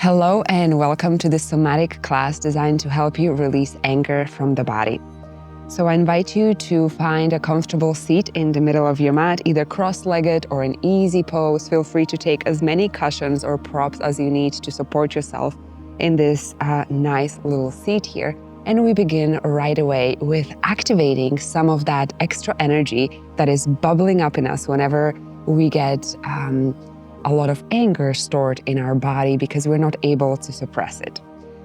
Hello and welcome to this somatic class designed to help you release anger from the body. So I invite you to find a comfortable seat in the middle of your mat, either cross-legged or an easy pose. Feel free to take as many cushions or props as you need to support yourself in this nice little seat here. And we begin right away with activating some of that extra energy that is bubbling up in us whenever we get a lot of anger stored in our body because we're not able to suppress it.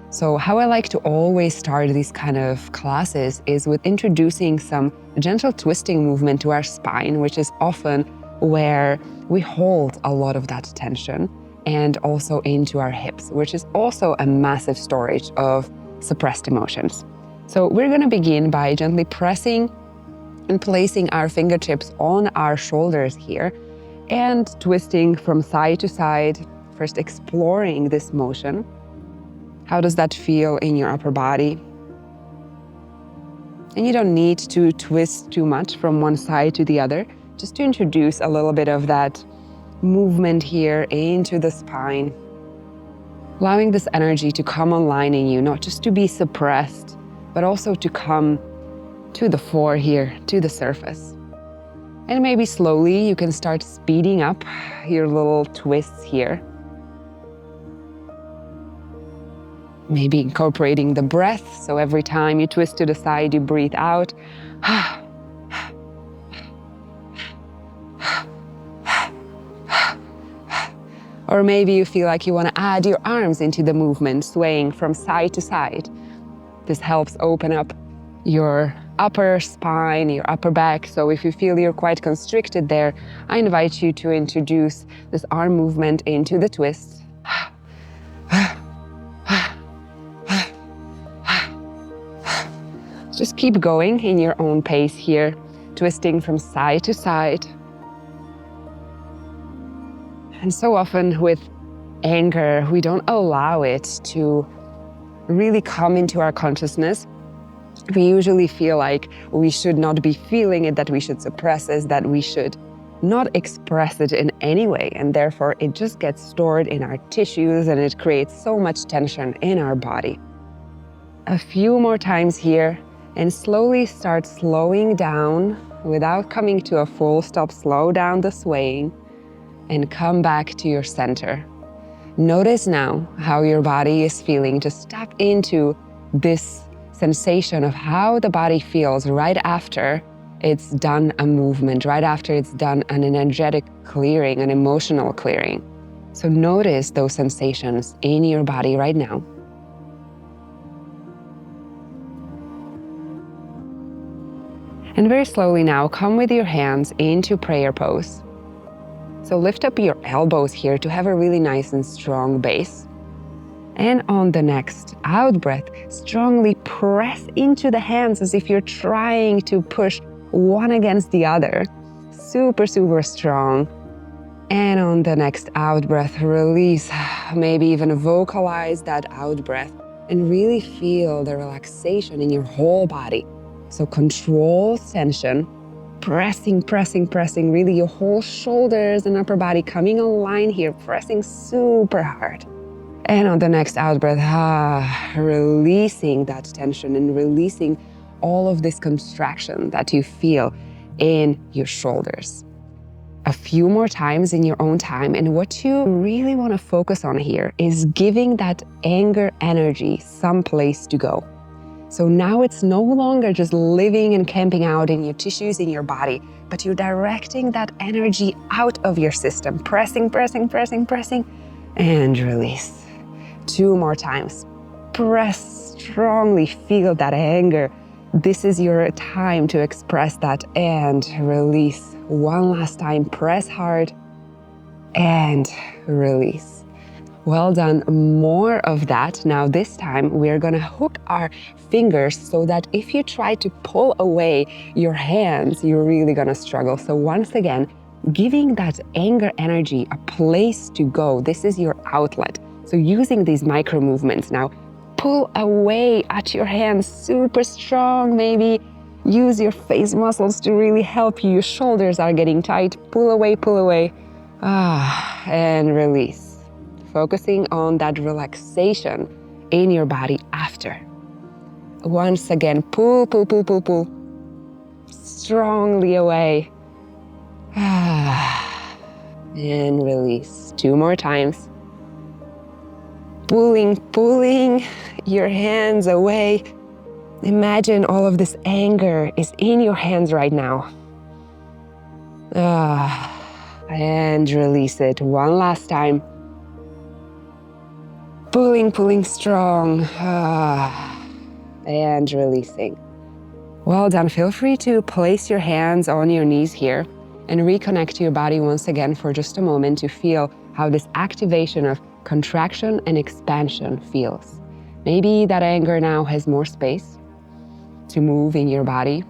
So how I like to always start these kind of classes is with introducing some gentle twisting movement to our spine, which is often where we hold a lot of that tension, and also into our hips, which is also a massive storage of suppressed emotions. So we're going to begin by gently pressing and placing our fingertips on our shoulders here and twisting from side to side, first exploring this motion. How does that feel in your upper body? And you don't need to twist too much from one side to the other, just to introduce a little bit of that movement here into the spine, allowing this energy to come online in you, not just to be suppressed, but also to come to the fore here, to the surface. And maybe slowly you can start speeding up your little twists here. Maybe incorporating the breath, so every time you twist to the side, you breathe out. Or maybe you feel like you want to add your arms into the movement, swaying from side to side. This helps open up your upper spine, your upper back. So if you feel you're quite constricted there, I invite you to introduce this arm movement into the twist. Just keep going in your own pace here, twisting from side to side. And so often with anger, we don't allow it to really come into our consciousness. We usually feel like we should not be feeling it, that we should suppress it, that we should not express it in any way. And therefore, it just gets stored in our tissues and it creates so much tension in our body. A few more times here and slowly start slowing down without coming to a full stop. Slow down the swaying and come back to your center. Notice now how your body is feeling. Just tap into this sensation of how the body feels right after it's done a movement, right after it's done an energetic clearing, an emotional clearing. So notice those sensations in your body right now. And very slowly now, come with your hands into prayer pose. So lift up your elbows here to have a really nice and strong base. And on the next out breath, strongly press into the hands as if you're trying to push one against the other. Super, super strong. And on the next out breath, release. Maybe even vocalize that out breath and really feel the relaxation in your whole body. So control tension, pressing, pressing, pressing, really your whole shoulders and upper body coming online here, pressing super hard. And on the next out breath, releasing that tension and releasing all of this contraction that you feel in your shoulders. A few more times in your own time. And what you really want to focus on here is giving that anger energy some place to go. So now it's no longer just living and camping out in your tissues, in your body, but you're directing that energy out of your system. Pressing, pressing, pressing, pressing, and release. 2 more times. Press strongly, feel that anger. This is your time to express that and release. 1 last time, press hard and release. Well done, more of that. Now this time we're gonna hook our fingers so that if you try to pull away your hands, you're really gonna struggle. So once again, giving that anger energy a place to go. This is your outlet. So using these micro movements now, pull away at your hands, super strong. Maybe use your face muscles to really help you. Your shoulders are getting tight. Pull away, and release. focusing on that relaxation in your body after. Once again, pull, pull, pull, pull, pull strongly away. And release. 2 more times. Pulling your hands away. Imagine all of this anger is in your hands right now. And release it. One last time. Pulling strong. And releasing. Well done. Feel free to place your hands on your knees here and reconnect to your body once again for just a moment to feel how this activation of contraction and expansion feels. Maybe that anger now has more space to move in your body.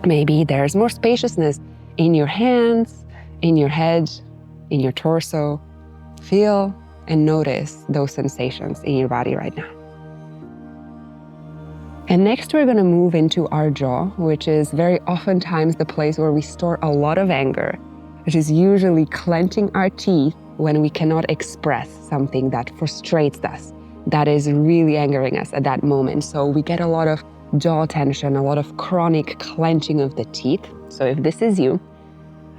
Maybe there's more spaciousness in your hands, in your head, in your torso. Feel and notice those sensations in your body right now. And next we're going to move into our jaw, which is very oftentimes the place where we store a lot of anger, which is usually clenching our teeth when we cannot express something that frustrates us, that is really angering us at that moment. So we get a lot of jaw tension, a lot of chronic clenching of the teeth. So if this is you,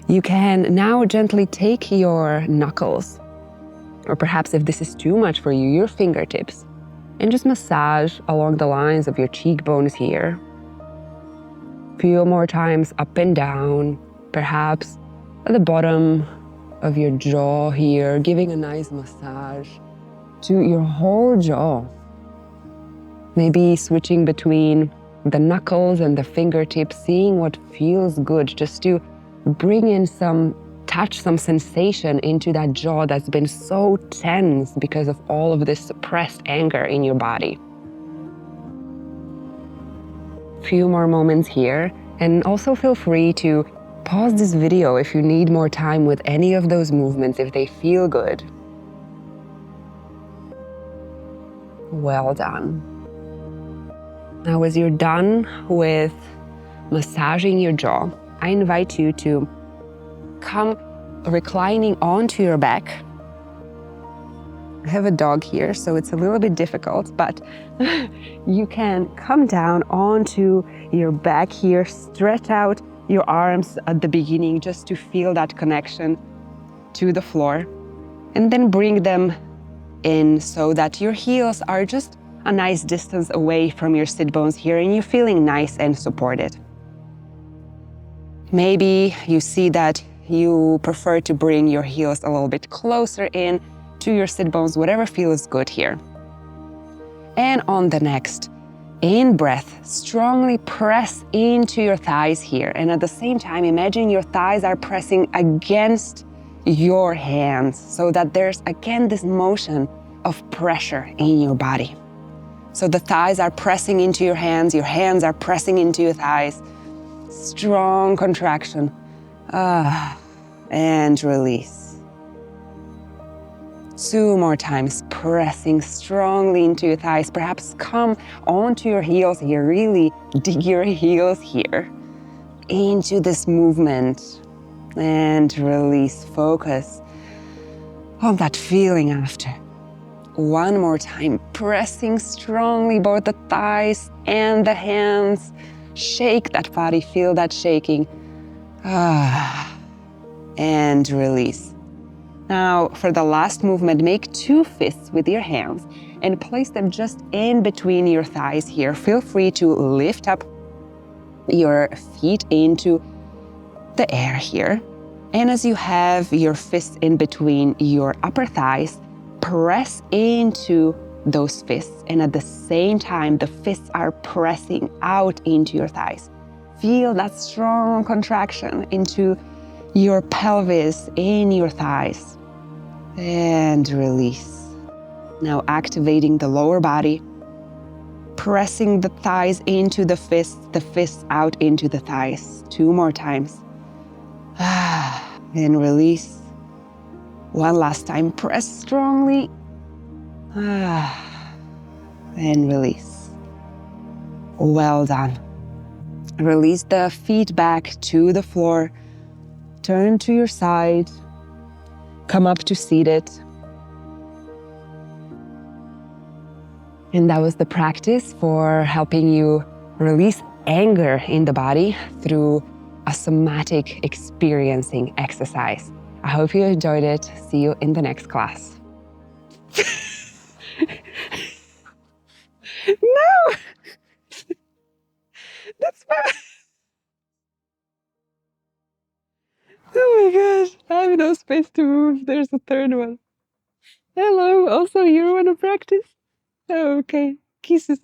you can now gently take your knuckles, or perhaps if this is too much for you, your fingertips, and just massage along the lines of your cheekbones here. Few more times up and down, perhaps at the bottom of your jaw here, giving a nice massage to your whole jaw. Maybe switching between the knuckles and the fingertips, seeing what feels good, just to bring in some touch, some sensation into that jaw that's been so tense because of all of this suppressed anger in your body. Few more moments here, and also feel free to pause this video if you need more time with any of those movements, if they feel good. Well done. Now, as you're done with massaging your jaw, I invite you to come reclining onto your back. I have a dog here, so it's a little bit difficult, but you can come down onto your back here, stretch out your arms at the beginning just to feel that connection to the floor, and then bring them in so that your heels are just a nice distance away from your sit bones here and you're feeling nice and supported. Maybe you see that you prefer to bring your heels a little bit closer in to your sit bones, whatever feels good here. And on the next in-breath, strongly press into your thighs here. And at the same time, imagine your thighs are pressing against your hands so that there's again this motion of pressure in your body. So the thighs are pressing into your hands are pressing into your thighs. Strong contraction. And release. 2 more times, pressing strongly into your thighs. Perhaps come onto your heels here, really dig your heels here into this movement. And release, focus on that feeling after. 1 more time, pressing strongly both the thighs and the hands. Shake that body, feel that shaking. And release. Now, for the last movement, make 2 fists with your hands and place them just in between your thighs here. Feel free to lift up your feet into the air here. And as you have your fists in between your upper thighs, press into those fists. And at the same time, the fists are pressing out into your thighs. Feel that strong contraction into your pelvis, in your thighs. And release. Now activating the lower body, pressing the thighs into the fists out into the thighs. 2 more times. And release. 1 last time, press strongly. And release. Well done. Release the feet back to the floor. Turn to your side. Come up to seated. And that was the practice for helping you release anger in the body through a somatic experiencing exercise. I hope you enjoyed it. See you in the next class. No! That's bad. Oh my gosh, I have no space to move. There's a third one. Hello, also you want to practice? Oh, okay. Kisses.